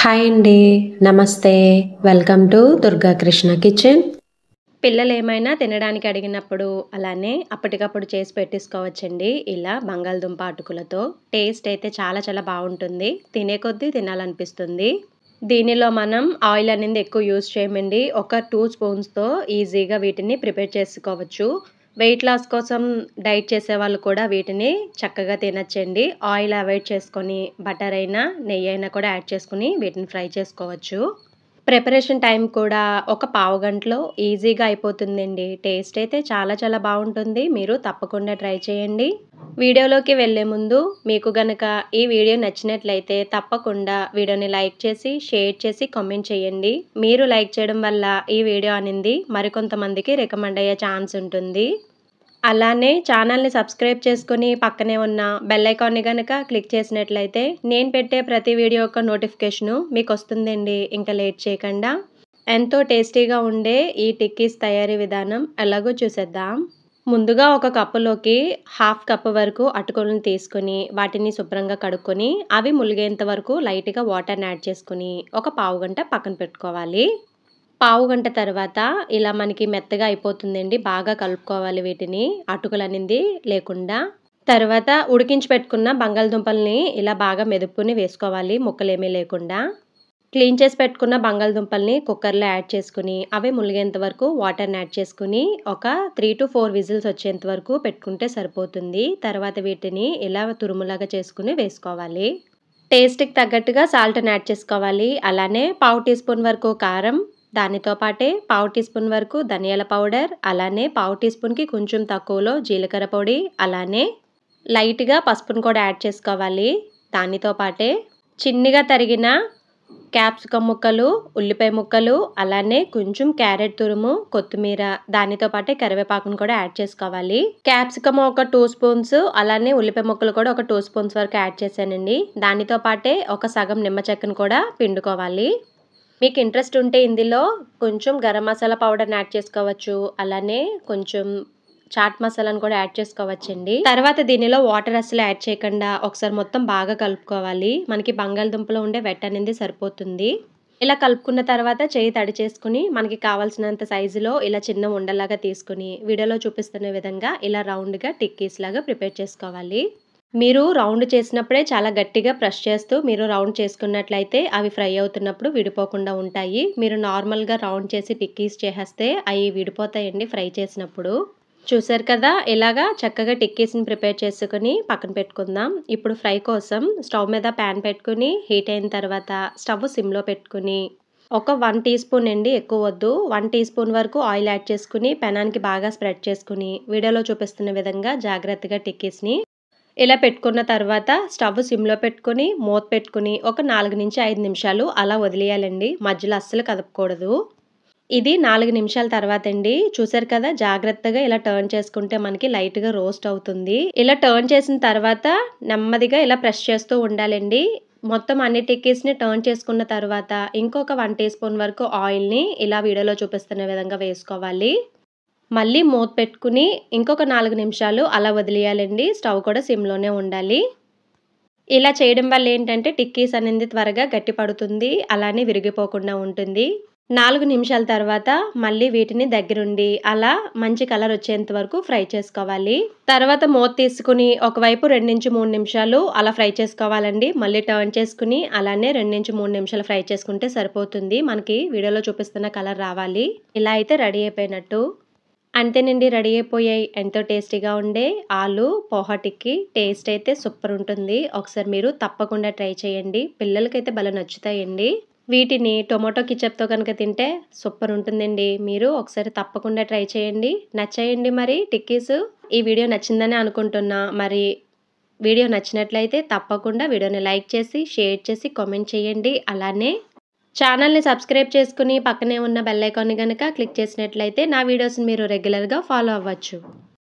Hi అండి. నమస్తే. Welcome to Durga Krishna kitchen. పిల్లలు ఏమైనా తినడానికి అడిగినప్పుడు అలానే అప్పటికప్పుడు చేసి పెట్టేసుకోవచ్చండి. ఇలా బంగాళదుంప అటుకులతో టేస్ట్ అయితే చాలా చాలా బాగుంటుంది. తినే కొద్దీ తినాలనిపిస్తుంది. దీనిలో మనం ఆయిల్ అనేది ఎక్కువ యూజ్ చేయమండి. ఒక 2 స్పూన్స్‌తో ఈజీగా వీటిని ప్రిపేర్ చేసుకోవచ్చు. వెయిట్ లాస్ కోసం డైట్ చేసేవాళ్ళు కూడా వీటిని చక్కగా తినొచ్చండి. ఆయిల్ అవాయిడ్ చేసుకొని బటర్ అయినా, నెయ్యి అయినా కూడా యాడ్ చేసుకొని వీటిని ఫ్రై చేసుకోవచ్చు. ప్రిపరేషన్ టైం కూడా ఒక పావు గంటలో ఈజీగా అయిపోతుందండి. టేస్ట్ అయితే చాలా చాలా బాగుంటుంది. మీరు తప్పకుండా ట్రై చేయండి. వీడియోలోకి వెళ్ళే ముందు మీకు గనక ఈ వీడియో నచ్చినట్లయితే తప్పకుండా వీడియోని లైక్ చేసి, షేర్ చేసి, కామెంట్ చేయండి. మీరు లైక్ చేయడం వల్ల ఈ వీడియో అనేది మరికొంతమందికి రికమెండ్ అయ్యే ఛాన్స్ ఉంటుంది. అలానే ఛానల్‌ని సబ్స్క్రైబ్ చేసుకొని పక్కనే ఉన్న బెల్ ఐకాన్‌ని గనక క్లిక్ చేసినట్లయితే నేను పెట్టే ప్రతి వీడియో యొక్క నోటిఫికేషను మీకొస్తుందండి. ఇంకా లేట్ చేయకుండా ఎంతో టేస్టీగా ఉండే ఈ టిక్కీస్ తయారీ విధానం ఎలాగో చూసేద్దాం. ముందుగా ఒక కప్పులోకి హాఫ్ కప్ వరకు అటుకులను తీసుకొని వాటిని శుభ్రంగా కడుక్కొని అవి ములిగేంత వరకు లైట్‌గా వాటర్‌ని యాడ్ చేసుకొని ఒక పావుగంట పక్కన పెట్టుకోవాలి. పావుగంట తర్వాత ఇలా మనకి మెత్తగా అయిపోతుందండి. బాగా కలుపుకోవాలి వీటిని అటుకులనింది లేకుండా. తర్వాత ఉడికించి పెట్టుకున్న బంగాళదుంపల్ని ఇలా బాగా మెదుపుకొని వేసుకోవాలి ముక్కలేమీ లేకుండా. క్లీన్ చేసి పెట్టుకున్న బంగాళదుంపల్ని కుక్కర్‌లో యాడ్ చేసుకొని అవి ములిగేంత వరకు వాటర్‌ని యాడ్ చేసుకొని ఒక 3-4 విజిల్స్ వచ్చేంత వరకు పెట్టుకుంటే సరిపోతుంది. తర్వాత వీటిని ఇలా తురుములాగా చేసుకొని వేసుకోవాలి. టేస్ట్‌కి తగ్గట్టుగా సాల్ట్‌ని యాడ్ చేసుకోవాలి. అలానే పావు టీ స్పూన్ వరకు కారం, దానితో పాటే పావు టీ స్పూన్ వరకు ధనియాల పౌడర్, అలానే పావు టీ స్పూన్‌కి కొంచెం తక్కువలో జీలకర్ర పొడి, అలానే లైట్‌గా పసుపును కూడా యాడ్ చేసుకోవాలి. దానితో పాటే చిన్నగా తరిగిన క్యాప్సికమ్ ముక్కలు, ఉల్లిపాయ ముక్కలు, అలానే కొంచెం క్యారెట్ తురుము, కొత్తిమీర, దానితో పాటే కరివేపాకును కూడా యాడ్ చేసుకోవాలి. క్యాప్సికమ్ ఒక 2 స్పూన్స్, అలానే ఉల్లిపాయ ముక్కలు కూడా ఒక 2 స్పూన్స్ వరకు యాడ్ చేశానండి. దానితో పాటే ఒక సగం నిమ్మ చెక్కను కూడా పిండుకోవాలి. మీకు ఇంట్రెస్ట్ ఉంటే ఇందులో కొంచెం గరం మసాలా పౌడర్‌ని యాడ్ చేసుకోవచ్చు. అలానే కొంచెం చాట్ మసాలాను కూడా యాడ్ చేసుకోవచ్చండి. తర్వాత దీనిలో వాటర్ అస్సలు యాడ్ చేయకుండా ఒకసారి మొత్తం బాగా కలుపుకోవాలి. మనకి బంగాళదుంపలో ఉండే వెట్ అనేది సరిపోతుంది. ఇలా కలుపుకున్న తర్వాత చెయ్యి తడి చేసుకొని మనకి కావాల్సినంత సైజులో ఇలా చిన్న ఉండలాగా తీసుకొని వీడియోలో చూపిస్తున్న విధంగా ఇలా రౌండ్‌గా టిక్కీస్ లాగా ప్రిపేర్ చేసుకోవాలి. మీరు రౌండ్ చేసినప్పుడే చాలా గట్టిగా ప్రెస్ చేస్తూ మీరు రౌండ్ చేసుకున్నట్లయితే అవి ఫ్రై అవుతున్నప్పుడు విడిపోకుండా ఉంటాయి. మీరు నార్మల్‌గా రౌండ్ చేసి టిక్కీస్ చేసేస్తే అయి విడిపోతాయండి ఫ్రై చేసినప్పుడు. చూసారు కదా! ఇలాగా చక్కగా టిక్కీస్‌ని ప్రిపేర్ చేసుకొని పక్కన పెట్టుకుందాం. ఇప్పుడు ఫ్రై కోసం స్టవ్ మీద పాన్ పెట్టుకొని హీట్ అయిన తర్వాత స్టవ్ సిమ్‌లో పెట్టుకొని ఒక 1 టీ స్పూన్ అండి, ఎక్కువ వద్దు. 1 టీ స్పూన్ వరకు ఆయిల్ యాడ్ చేసుకొని పెనానికి బాగా స్ప్రెడ్ చేసుకొని వీడియోలో చూపిస్తున్న విధంగా జాగ్రత్తగా టిక్కీస్‌ని ఇలా పెట్టుకున్న తర్వాత స్టవ్ సిమ్‌లో పెట్టుకొని మూత పెట్టుకొని ఒక 4-5 నిమిషాలు అలా వదిలేయాలండి. మధ్యలో అస్సలు కదపకూడదు. ఇది 4 నిమిషాల తర్వాత అండి చూసారు కదా! జాగ్రత్తగా ఇలా టర్న్ చేసుకుంటే మనకి లైట్‌గా రోస్ట్ అవుతుంది. ఇలా టర్న్ చేసిన తర్వాత నెమ్మదిగా ఇలా ప్రెస్ చేస్తూ ఉండాలండి. మొత్తం అన్ని టిక్కీస్‌ని టర్న్ చేసుకున్న తర్వాత ఇంకొక 1 టీ స్పూన్ వరకు ఆయిల్‌ని ఇలా వీడియోలో చూపిస్తున్న విధంగా వేసుకోవాలి. మళ్ళీ మూత పెట్టుకుని ఇంకొక 4 నిమిషాలు అలా వదిలేయాలండి. స్టవ్ కూడా సిమ్‌లోనే ఉండాలి. ఇలా చేయడం వల్ల ఏంటంటే టిక్కీస్ అనేది త్వరగా గట్టి పడుతుంది. అలానే విరిగిపోకుండా ఉంటుంది. 4 నిమిషాల తర్వాత మళ్ళీ వీటిని దగ్గరుండి అలా మంచి కలర్ వచ్చేంత వరకు ఫ్రై చేసుకోవాలి. తర్వాత మూత తీసుకొని ఒకవైపు 2-3 నిమిషాలు అలా ఫ్రై చేసుకోవాలండి. మళ్ళీ టర్న్ చేసుకొని అలానే 2-3 నిమిషాలు ఫ్రై చేసుకుంటే సరిపోతుంది. మనకి వీడియోలో చూపిస్తున్న కలర్ రావాలి. ఇలా అయితే రెడీ అయిపోయినట్టు. అంతేనండి, రెడీ అయిపోయాయి. ఎంతో టేస్టీగా ఉండే ఆలు పోహా టిక్కీ. టేస్ట్ అయితే సూపర్ ఉంటుంది. ఒకసారి మీరు తప్పకుండా ట్రై చేయండి. పిల్లలకైతే భలే నచ్చుతాయండి. వీటిని టొమాటో కెచప్‌తో కనుక తింటే సూపర్ ఉంటుందండి. మీరు ఒకసారి తప్పకుండా ట్రై చేయండి. నచ్చాయండి మరి టిక్కీస్? ఈ వీడియో నచ్చిందని అనుకుంటున్నా. మరి వీడియో నచ్చినట్లయితే తప్పకుండా వీడియోని లైక్ చేసి, షేర్ చేసి, కామెంట్ చేయండి. అలానే ఛానల్‌ని సబ్స్క్రైబ్ చేసుకొని పక్కనే ఉన్న బెల్ ఐకాన్‌ని గనక క్లిక్ చేసినట్లయితే నా వీడియోస్‌ని మీరు రెగ్యులర్‌గా ఫాలో అవ్వచ్చు.